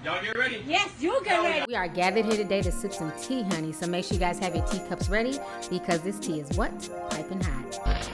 Y'all get ready? Yes, you get ready. We are gathered here today to sip some tea, honey. So make sure you guys have your teacups ready because this tea is what? Piping hot.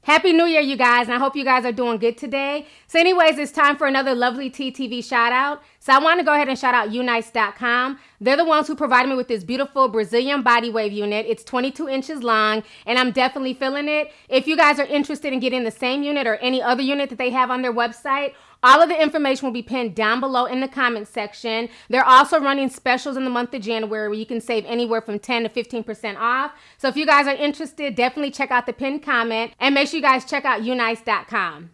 Happy New Year, you guys, and I hope you guys are doing good today. So anyways, it's time for another lovely TTV shout out. So I want to go ahead and shout out Unice.com. They're the ones who provided me with this beautiful Brazilian body wave unit. It's 22 inches long, and I'm definitely feeling it. If you guys are interested in getting the same unit or any other unit that they have on their website, all of the information will be pinned down below in the comment section. They're also running specials in the month of January where you can save anywhere from 10 to 15% off. So if you guys are interested, definitely check out the pinned comment and make sure you guys check out Unice.com.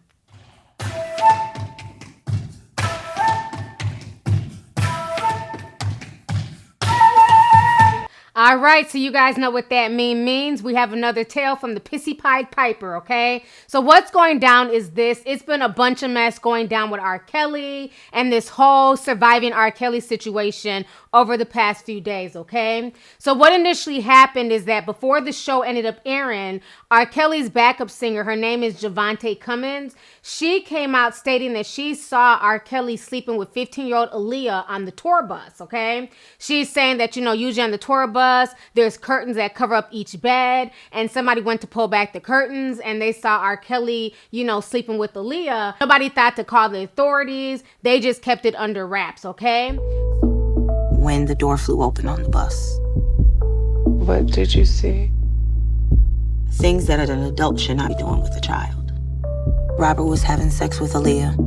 All right, so you guys know what that means. We have another tale from the Pissy Pied Piper, okay? So what's going down is this. It's been a bunch of mess going down with R. Kelly and this whole surviving R. Kelly situation over the past few days, okay? So what initially happened is that before the show ended up airing, R. Kelly's backup singer, her name is Javante Cummins, she came out stating that she saw R. Kelly sleeping with 15-year-old Aaliyah on the tour bus, okay? She's saying that, usually on the tour bus, there's curtains that cover up each bed, and somebody went to pull back the curtains, and they saw R. Kelly, sleeping with Aaliyah. Nobody thought to call the authorities. They just kept it under wraps, okay? When the door flew open on the bus. What did you see? Things that an adult should not be doing with a child. Robert was having sex with Aaliyah.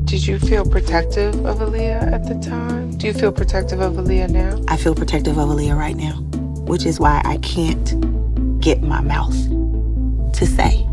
Did you feel protective of Aaliyah at the time? Do you feel protective of Aaliyah now? I feel protective of Aaliyah right now, which is why I can't get my mouth to say.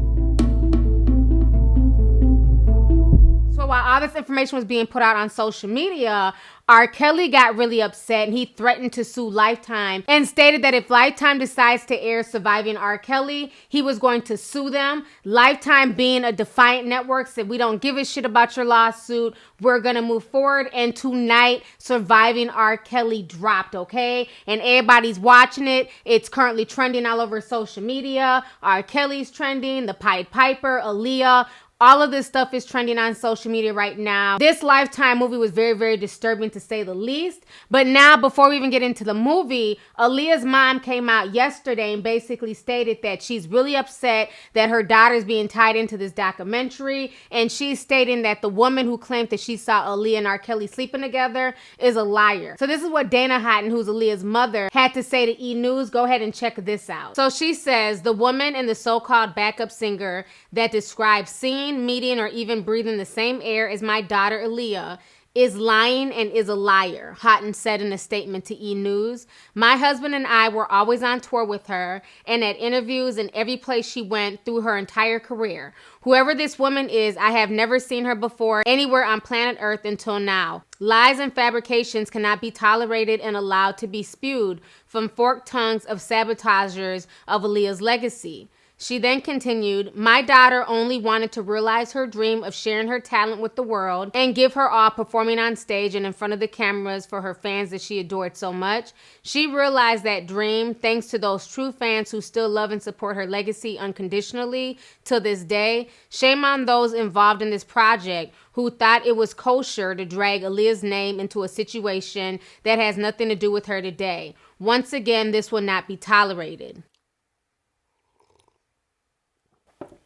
So while all this information was being put out on social media, R. Kelly got really upset and he threatened to sue Lifetime and stated that if Lifetime decides to air Surviving R. Kelly, he was going to sue them. Lifetime, being a defiant network, said, "We don't give a shit about your lawsuit. We're going to move forward." And tonight, Surviving R. Kelly dropped, okay? And everybody's watching it. It's currently trending all over social media. R. Kelly's trending, the Pied Piper, Aaliyah. All of this stuff is trending on social media right now. This Lifetime movie was very, very disturbing to say the least. But now, before we even get into the movie, Aaliyah's mom came out yesterday and basically stated that she's really upset that her daughter's being tied into this documentary. And she's stating that the woman who claimed that she saw Aaliyah and R. Kelly sleeping together is a liar. So this is what Dana Houghton, who's Aaliyah's mother, had to say to E! News. Go ahead and check this out. So she says, "The woman and the so-called backup singer that describes seeing, meeting, or even breathing the same air as my daughter Aaliyah is lying and is a liar," Houghton said in a statement to E! News. "My husband and I were always on tour with her and at interviews and every place she went through her entire career. Whoever this woman is, I have never seen her before anywhere on planet Earth until now. Lies and fabrications cannot be tolerated and allowed to be spewed from forked tongues of sabotagers of Aaliyah's legacy." She then continued, "My daughter only wanted to realize her dream of sharing her talent with the world and give her all performing on stage and in front of the cameras for her fans that she adored so much. She realized that dream thanks to those true fans who still love and support her legacy unconditionally to this day. Shame on those involved in this project who thought it was kosher to drag Aaliyah's name into a situation that has nothing to do with her today. Once again, this will not be tolerated."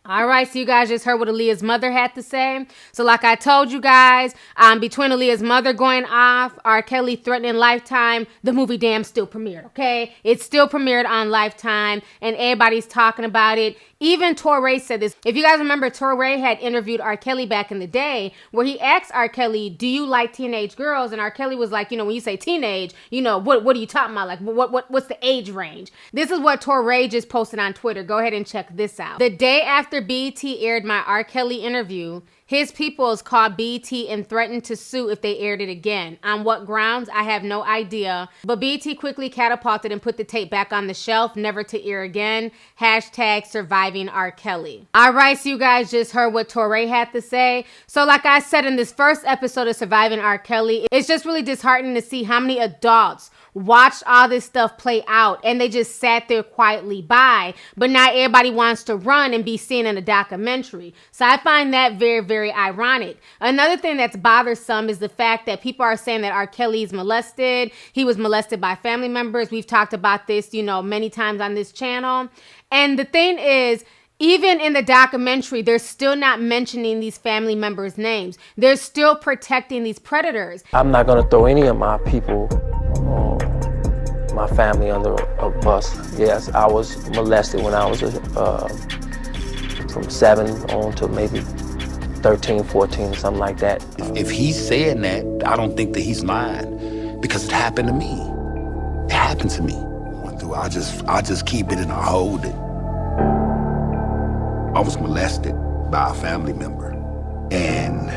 All right, so you guys just heard what Aaliyah's mother had to say. So like I told you guys, between Aaliyah's mother going off, R. Kelly threatening Lifetime, the movie damn still premiered, okay? It still premiered on Lifetime, and everybody's talking about it. Even Torre said this. If you guys remember, Torre had interviewed R. Kelly back in the day where he asked R. Kelly, "Do you like teenage girls?" And R. Kelly was like, when you say teenage, what are you talking about? Like, what's the age range? This is what Torre just posted on Twitter. Go ahead and check this out. "The day after BET aired my R. Kelly interview, his peoples called BET and threatened to sue if they aired it again. On what grounds, I have no idea. But BET quickly catapulted and put the tape back on the shelf, never to air again. Hashtag surviving R. Kelly." All right, so you guys just heard what Torre had to say. So like I said in this first episode of Surviving R. Kelly, it's just really disheartening to see how many adults watched all this stuff play out and they just sat there quietly by, but now everybody wants to run and be seen in a documentary. So I find that very, very ironic. Another thing that's bothersome is the fact that people are saying that R. Kelly's molested. He was molested by family members. We've talked about this, many times on this channel. And the thing is, even in the documentary, they're still not mentioning these family members' names. They're still protecting these predators. I'm not going to throw any of my people, my family under a bus. Yes, I was molested when I was from 7 on to maybe 13, 14, something like that. If he's saying that, I don't think that he's lying, because it happened to me. It happened to me. I just keep it and I hold it. I was molested by a family member, and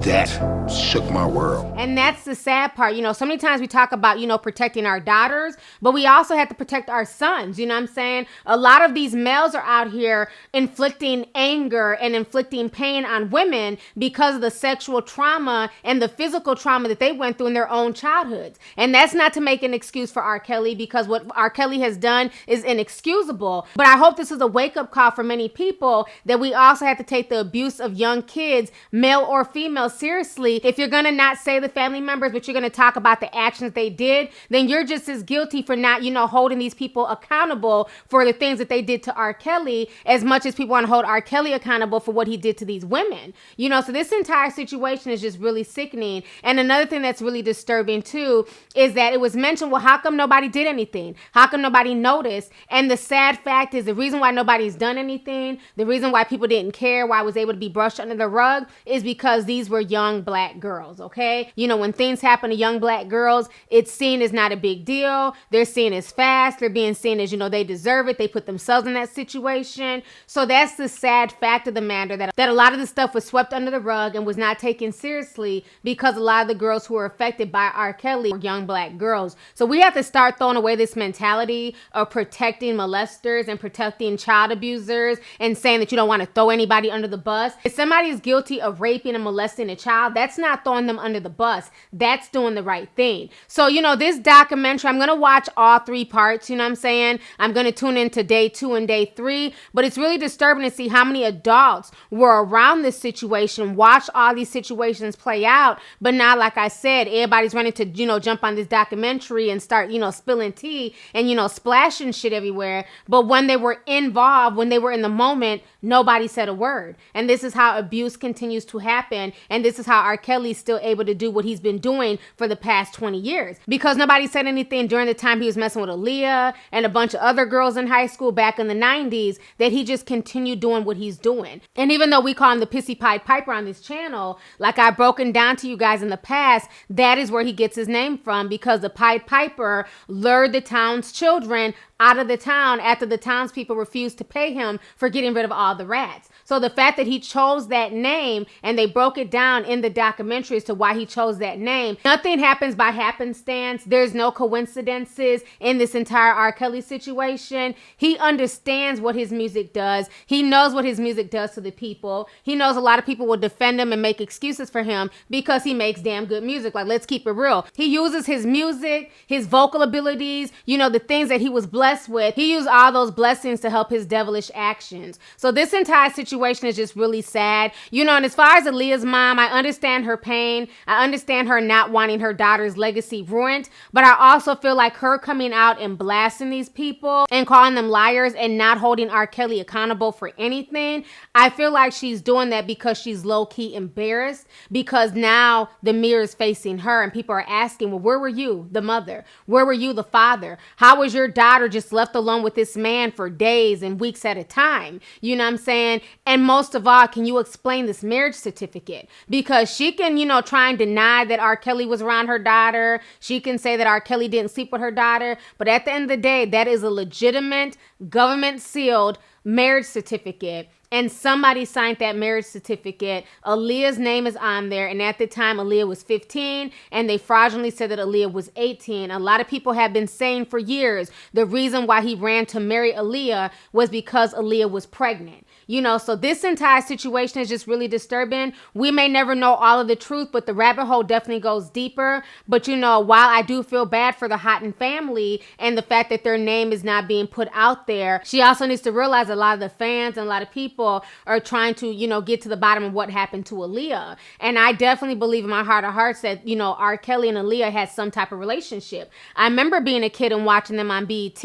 that shook my world. And that's the sad part. So many times we talk about, protecting our daughters, but we also have to protect our sons. You know what I'm saying? A lot of these males are out here inflicting anger and inflicting pain on women because of the sexual trauma and the physical trauma that they went through in their own childhoods. And that's not to make an excuse for R. Kelly, because what R. Kelly has done is inexcusable. But I hope this is a wake-up call for many people that we also have to take the abuse of young kids, male or female, seriously. If you're gonna not say the family members, but you're gonna talk about the actions they did, then you're just as guilty for not, holding these people accountable for the things that they did to R. Kelly, as much as people want to hold R. Kelly accountable for what he did to these women. So this entire situation is just really sickening. And another thing that's really disturbing too is that it was mentioned, well, how come nobody did anything? How come nobody noticed? And the sad fact is, the reason why nobody's done anything, the reason why people didn't care, why it was able to be brushed under the rug, is because these were young Black girls, okay? When things happen to young Black girls, it's seen as not a big deal. They're seen as fast. They're being seen as, they deserve it. They put themselves in that situation. So that's the sad fact of the matter, that a lot of the stuff was swept under the rug and was not taken seriously because a lot of the girls who were affected by R. Kelly were young Black girls. So we have to start throwing away this mentality of protecting molesters and protecting child abusers and saying that you don't want to throw anybody under the bus. If somebody is guilty of raping and molesting a child, that's not throwing them under the bus. That's doing the right thing. So, this documentary, I'm going to watch all 3 parts, I'm saying? I'm going to tune into day 2 and day 3, but it's really disturbing to see how many adults were around this situation, watch all these situations play out, but now, like I said, everybody's running to, jump on this documentary and start, spilling tea and, splashing shit everywhere. But when they were involved, when they were in the moment, nobody said a word. And this is how abuse continues to happen. And this is how R. Kelly's still able to do what he's been doing for the past 20 years. Because nobody said anything during the time he was messing with Aaliyah and a bunch of other girls in high school back in the 90s, that he just continued doing what he's doing. And even though we call him the Pissy Pied Piper on this channel, like I've broken down to you guys in the past, that is where he gets his name from, because the Pied Piper lured the town's children out of the town after the townspeople refused to pay him for getting rid of all the rats. So the fact that he chose that name, and they broke it down in the documentary as to why he chose that name, nothing happens by happenstance. There's no coincidences in this entire R. Kelly situation. He understands what his music does. He knows what his music does to the people. He knows a lot of people will defend him and make excuses for him because he makes damn good music. Like, let's keep it real. He uses his music, his vocal abilities, the things that he was blessed with. He used all those blessings to help his devilish actions. So this entire situation is just really sad. And as far as Aaliyah's mom, I understand her pain. I understand her not wanting her daughter's legacy ruined, but I also feel like her coming out and blasting these people and calling them liars and not holding R. Kelly accountable for anything, I feel like she's doing that because she's low-key embarrassed, because now the mirror is facing her and people are asking, well, where were you, the mother? Where were you, the father? How was your daughter just left alone with this man for days and weeks at a time? You know what I'm saying? And most of all, can you explain this marriage certificate? Because she can, try and deny that R. Kelly was around her daughter. She can say that R. Kelly didn't sleep with her daughter. But at the end of the day, that is a legitimate government sealed marriage certificate. And somebody signed that marriage certificate. Aaliyah's name is on there. And at the time, Aaliyah was 15. And they fraudulently said that Aaliyah was 18. A lot of people have been saying for years the reason why he ran to marry Aaliyah was because Aaliyah was pregnant. You know, so this entire situation is just really disturbing. We may never know all of the truth, but the rabbit hole definitely goes deeper. But, you know, while I do feel bad for the Houghton family and the fact that their name is not being put out there, she also needs to realize a lot of the fans and a lot of people are trying to, you know, get to the bottom of what happened to Aaliyah. And I definitely believe in my heart of hearts that, you know, R. Kelly and Aaliyah had some type of relationship. I remember being a kid and watching them on BET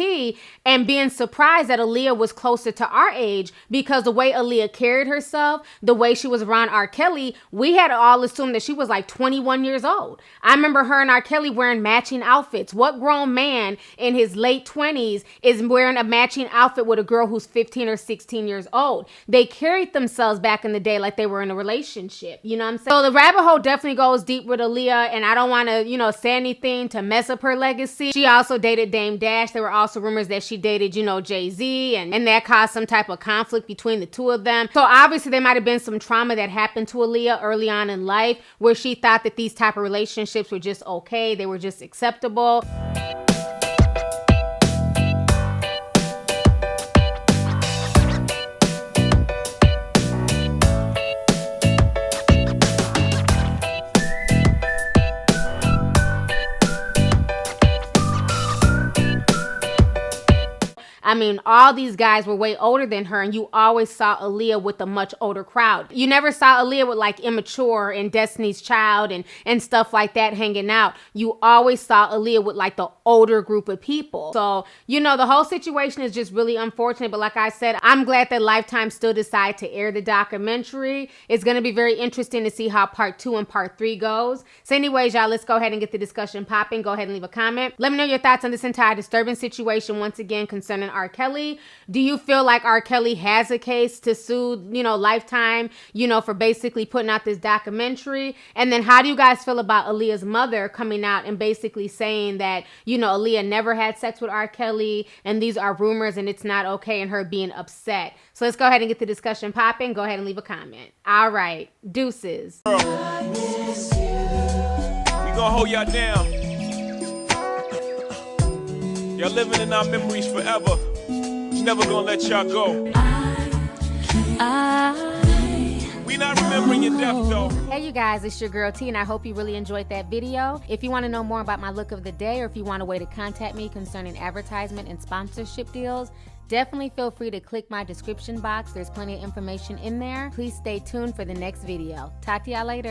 and being surprised that Aaliyah was closer to our age, because the way Aaliyah carried herself, the way she was around R. Kelly, we had all assumed that she was like 21 years old. I remember her and R. Kelly wearing matching outfits. What grown man in his late 20s is wearing a matching outfit with a girl who's 15 or 16 years old? They carried themselves back in the day like they were in a relationship. You know what I'm saying? So the rabbit hole definitely goes deep with Aaliyah, and I don't want to, you know, say anything to mess up her legacy. She also dated Dame Dash. There were also rumors that she dated, you know, Jay-Z, and that caused some type of conflict between the two of them. So obviously there might have been some trauma that happened to Aaliyah early on in life where she thought that these type of relationships were just okay. They were just acceptable. I mean, all these guys were way older than her, and you always saw Aaliyah with a much older crowd. You never saw Aaliyah with like Immature and Destiny's Child and stuff like that hanging out. You always saw Aaliyah with like the older group of people. So, you know, the whole situation is just really unfortunate. But like I said, I'm glad that Lifetime still decided to air the documentary. It's going to be very interesting to see how part 2 and part 3 goes. So anyways, y'all, let's go ahead and get the discussion popping. Go ahead and leave a comment. Let me know your thoughts on this entire disturbing situation once again concerning R. Kelly. Do you feel like R. Kelly has a case to sue, you know, Lifetime, you know, for basically putting out this documentary? And then how do you guys feel about Aaliyah's mother coming out and basically saying that, you know, Aaliyah never had sex with R. Kelly and these are rumors and it's not okay, and her being upset? So let's go ahead and get the discussion popping. Go ahead and leave a comment. All right. Deuces. We gonna hold y'all down. Y'all living in our memories forever. Never gonna let y'all go. We not remembering your death though. Hey you guys, it's your girl T, and I hope you really enjoyed that video. If you want to know more about my look of the day, or if you want a way to contact me concerning advertisement and sponsorship deals, definitely feel free to click my description box. There's plenty of information in there. Please stay tuned for the next video. Talk to y'all later.